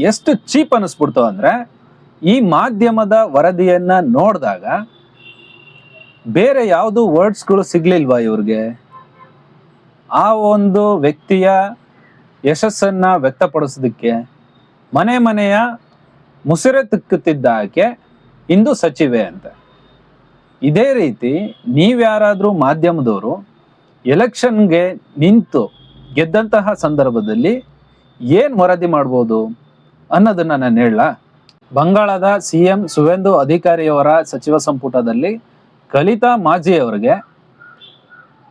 ಎಷ್ಟು ಚೀಪ್ ಅನಿಸ್ಬಿಡ್ತು ಅಂದ್ರೆ ಈ ಮಾಧ್ಯಮದ ವರದಿಯನ್ನ ನೋಡಿದಾಗ ಬೇರೆ ಯಾವುದು ವರ್ಡ್ಸ್ಗಳು ಸಿಗ್ಲಿಲ್ವಾ ಇವ್ರಿಗೆ? ಆ ಒಂದು ವ್ಯಕ್ತಿಯ ಯಶಸ್ಸನ್ನ ವ್ಯಕ್ತಪಡಿಸೋದಕ್ಕೆ ಮನೆ ಮನೆಯ ಮುಸಿರೆ ತಿಕ್ಕುತ್ತಿದ್ದ ಆಕೆ ಇಂದು ಸಚಿವೆ ಅಂತ. ಇದೇ ರೀತಿ ನೀವ್ಯಾರಾದ್ರೂ ಮಾಧ್ಯಮದವರು ಎಲೆಕ್ಷನ್ಗೆ ನಿಂತು ಗೆದ್ದಂತಹ ಸಂದರ್ಭದಲ್ಲಿ ಏನ್ ವರದಿ ಮಾಡ್ಬೋದು ಅನ್ನೋದನ್ನ ನಾನು ಹೇಳ. ಬಂಗಾಳದ CM ಸುವೇಂದು ಅಧಿಕಾರಿಯವರ ಸಚಿವ ಸಂಪುಟದಲ್ಲಿ ಕಲಿತಾ ಮಾಜಿ ಅವರಿಗೆ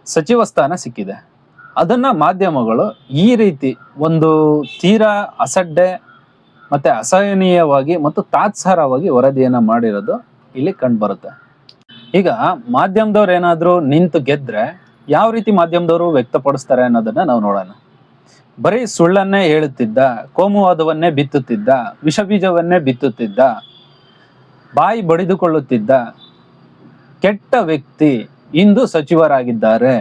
ಸಚಿವ ಸ್ಥಾನ ಸಿಕ್ಕಿದೆ. ಅದನ್ನ ಮಾಧ್ಯಮಗಳು ಈ ರೀತಿ ಒಂದು ತೀರಾ ಅಸಡ್ಡೆ ಮತ್ತೆ ಅಸಹನೀಯವಾಗಿ ಮತ್ತು ತಾತ್ಸಾರವಾಗಿ ವರದಿಯನ್ನ ಮಾಡಿರೋದು ಇಲ್ಲಿ ಕಂಡುಬರುತ್ತೆ. ಈಗ ಮಾಧ್ಯಮದವ್ರು ಏನಾದ್ರು ನಿಂತು ಗೆದ್ರೆ ಯಾವ ರೀತಿ ಮಾಧ್ಯಮದವರು ವ್ಯಕ್ತಪಡಿಸ್ತಾರೆ ಅನ್ನೋದನ್ನ ನಾವು ನೋಡೋಣ. ಬರೀ ಸುಳ್ಳನ್ನೇ ಹೇಳುತ್ತಿದ್ದ, ಕೋಮುವಾದವನ್ನೇ ಬಿತ್ತುತ್ತಿದ್ದ, ವಿಷಬೀಜವನ್ನೇ ಬಿತ್ತುತ್ತಿದ್ದ, ಬಾಯಿ ಬಡಿದುಕೊಳ್ಳುತ್ತಿದ್ದ ಕೆಟ್ಟ ವ್ಯಕ್ತಿ ಇಂದು ಸಚಿವರಾಗಿದ್ದಾರೆ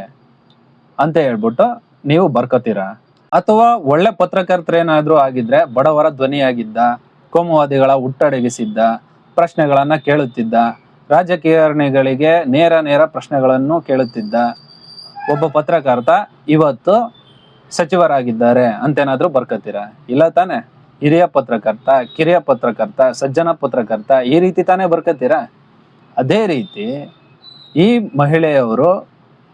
ಅಂತ ಹೇಳ್ಬಿಟ್ಟು ನೀವು ಬರ್ಕೋತೀರಾ? ಅಥವಾ ಒಳ್ಳೆ ಪತ್ರಕರ್ತರೇನಾದ್ರೂ ಆಗಿದ್ರೆ ಬಡವರ ಧ್ವನಿಯಾಗಿದ್ದ, ಕೋಮುವಾದಿಗಳ ಹುಟ್ಟಡಗಿಸಿದ್ದ, ಪ್ರಶ್ನೆಗಳನ್ನ ಕೇಳುತ್ತಿದ್ದ, ರಾಜಕಾರಣಿಗಳಿಗೆ ನೇರ ಪ್ರಶ್ನೆಗಳನ್ನು ಕೇಳುತ್ತಿದ್ದ ಒಬ್ಬ ಪತ್ರಕರ್ತ ಇವತ್ತು ಸಚಿವರಾಗಿದ್ದಾರೆ ಅಂತೇನಾದ್ರೂ ಬರ್ಕೋತೀರಾ? ಇಲ್ಲ ತಾನೆ. ಹಿರಿಯ ಪತ್ರಕರ್ತ, ಕಿರಿಯ ಪತ್ರಕರ್ತ, ಸಜ್ಜನ ಪತ್ರಕರ್ತ ಈ ರೀತಿ ತಾನೇ ಬರ್ಕೋತೀರಾ? ಅದೇ ರೀತಿ ಈ ಮಹಿಳೆಯವರು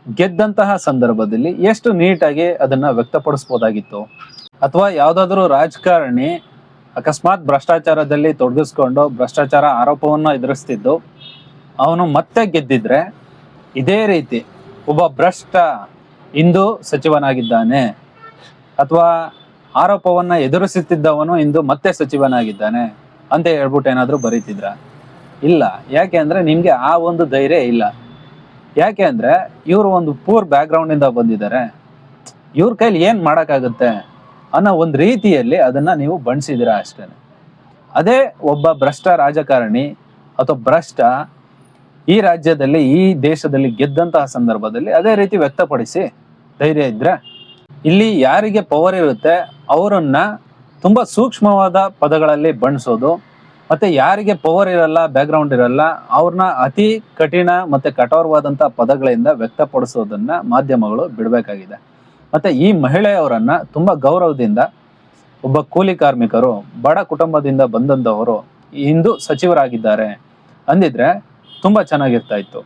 ಗೆದ್ದಂತಹ ಸಂದರ್ಭದಲ್ಲಿ ಎಷ್ಟು ನೀಟಾಗಿ ಅದನ್ನ ವ್ಯಕ್ತಪಡಿಸ್ಬೋದಾಗಿತ್ತು. ಅಥವಾ ಯಾವ್ದಾದ್ರು ರಾಜಕಾರಣಿ ಅಕಸ್ಮಾತ್ ಭ್ರಷ್ಟಾಚಾರದಲ್ಲಿ ತೊಡಗಿಸ್ಕೊಂಡು ಭ್ರಷ್ಟಾಚಾರ ಆರೋಪವನ್ನು ಎದುರಿಸ್ತಿದ್ದು ಅವನು ಮತ್ತೆ ಗೆದ್ದಿದ್ರೆ ಇದೇ ರೀತಿ ಒಬ್ಬ ಭ್ರಷ್ಟ ಇಂದು ಸಚಿವನಾಗಿದ್ದಾನೆ ಅಥವಾ ಆರೋಪವನ್ನ ಎದುರಿಸುತ್ತಿದ್ದವನು ಇಂದು ಮತ್ತೆ ಸಚಿವನಾಗಿದ್ದಾನೆ ಅಂತ ಹೇಳ್ಬಿಟ್ಟು ಏನಾದ್ರು ಬರೀತಿದ್ರ? ಇಲ್ಲ. ಯಾಕೆ ಅಂದ್ರೆ ನಿಮ್ಗೆ ಆ ಒಂದು ಧೈರ್ಯ ಇಲ್ಲ. ಯಾಕೆ ಅಂದ್ರೆ ಇವರು ಒಂದು ಪೂರ್ ಬ್ಯಾಕ್ ಗ್ರೌಂಡ್ ಇಂದ ಬಂದಿದ್ದಾರೆ, ಇವ್ರ ಕೈಲಿ ಏನ್ ಮಾಡಕ್ಕಾಗುತ್ತೆ ಅನ್ನೋ ಒಂದು ರೀತಿಯಲ್ಲಿ ಅದನ್ನ ನೀವು ಬಣ್ಸಿದಿರ ಅಷ್ಟೇನೆ. ಅದೇ ಒಬ್ಬ ಭ್ರಷ್ಟ ರಾಜಕಾರಣಿ ಅಥವಾ ಭ್ರಷ್ಟ ಈ ರಾಜ್ಯದಲ್ಲಿ ಈ ದೇಶದಲ್ಲಿ ಗೆದ್ದಂತಹ ಸಂದರ್ಭದಲ್ಲಿ ಅದೇ ರೀತಿ ವ್ಯಕ್ತಪಡಿಸಿ ಧೈರ್ಯ ಇದ್ರೆ, ಇಲ್ಲಿ ಯಾರಿಗೆ ಪವರ್ ಇರುತ್ತೆ ಅವರನ್ನ ತುಂಬಾ ಸೂಕ್ಷ್ಮವಾದ ಪದಗಳಲ್ಲಿ ಬಣ್ಸೋದು, ಮತ್ತೆ ಯಾರಿಗೆ ಪವರ್ ಇರಲ್ಲ, ಬ್ಯಾಕ್ ಗ್ರೌಂಡ್ ಇರಲ್ಲ, ಅವ್ರನ್ನ ಅತಿ ಕಠಿಣ ಮತ್ತೆ ಕಠೋರವಾದಂತ ಪದಗಳಿಂದ ವ್ಯಕ್ತಪಡಿಸೋದನ್ನ ಮಾಧ್ಯಮಗಳು ಬಿಡ್ಬೇಕಾಗಿದೆ. ಮತ್ತೆ ಈ ಮಹಿಳೆಯವರನ್ನ ತುಂಬಾ ಗೌರವದಿಂದ ಒಬ್ಬ ಕೂಲಿ ಕಾರ್ಮಿಕರು, ಬಡ ಕುಟುಂಬದಿಂದ ಬಂದಂತವರು ಇಂದು ಸಚಿವರಾಗಿದ್ದಾರೆ ಅಂದಿದ್ರೆ ತುಂಬಾ ಚೆನ್ನಾಗಿರ್ತಾ ಇತ್ತು.